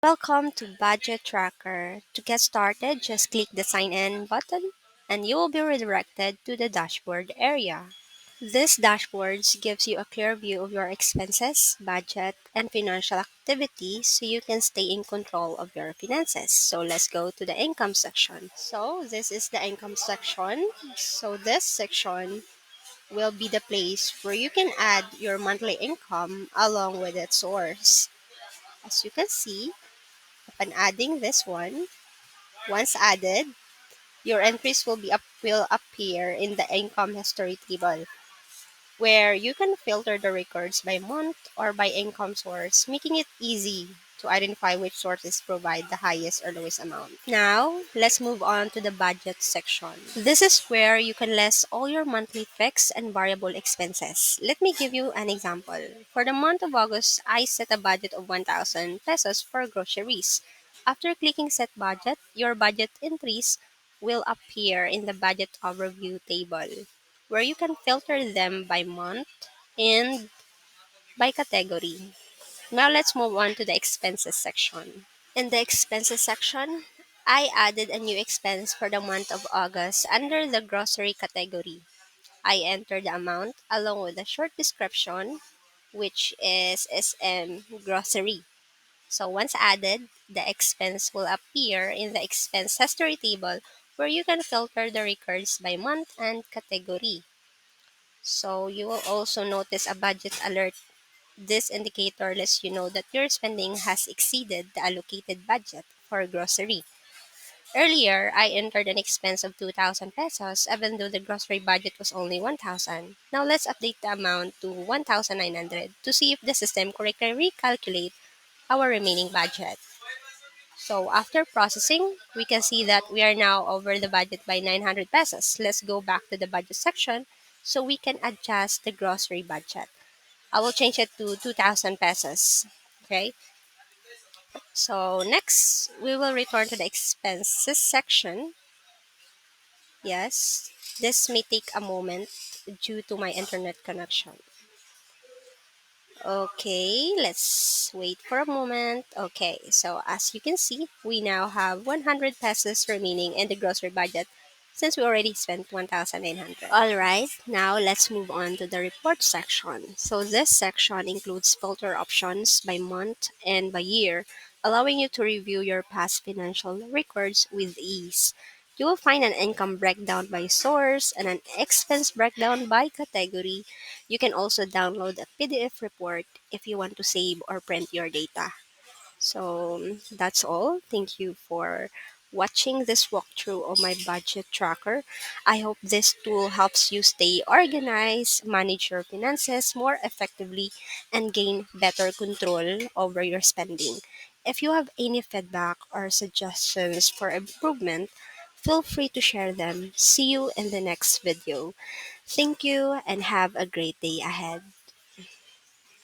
Welcome to Budget Tracker. To get started, just click the Sign In button and you will be redirected to the dashboard area. This dashboard gives you a clear view of your expenses, budget, and financial activity so you can stay in control of your finances. So let's go to the income section. So this is the income section. So this section will be the place where you can add your monthly income along with its source. As you can see, upon adding this one, once added, your entries will appear in the income history table, where you can filter the records by month or by income source, making it easy to identify which sources provide the highest or lowest amount. Now, let's move on to the budget section. This is where you can list all your monthly fixed and variable expenses. Let me give you an example. For the month of August, I set a budget of 1,000 pesos for groceries. After clicking set budget, your budget entries will appear in the budget overview table, where you can filter them by month and by category. Now let's move on to the expenses section. In the expenses section, I added a new expense for the month of August under the grocery category. I entered the amount along with a short description, which is SM grocery. So once added, the expense will appear in the expense history table where you can filter the records by month and category. So you will also notice a budget alert. This indicator lets you know that your spending has exceeded the allocated budget for grocery. Earlier, I entered an expense of 2,000 pesos even though the grocery budget was only 1,000. Now let's update the amount to 1,900 to see if the system correctly recalculate our remaining budget. So after processing, we can see that we are now over the budget by 900 pesos. Let's go back to the budget section so we can adjust the grocery budget. I will change it to 2,000 pesos. Okay. So next, we will return to the expenses section. Yes, this may take a moment due to my internet connection. Okay, let's wait for a moment. Okay, so as you can see, we now have 100 pesos remaining in the grocery budget since we already spent 1,900. All right, now let's move on to the report section. So this section includes filter options by month and by year, allowing you to review your past financial records with ease. You will find an income breakdown by source and an expense breakdown by category. You can also download a PDF report if you want to save or print your data. So that's all. Thank you for watching this walkthrough of my budget tracker. I hope this tool helps you stay organized, manage your finances more effectively, and gain better control over your spending. If you have any feedback or suggestions for improvement, feel free to share them. See you in the next video. Thank you and have a great day ahead.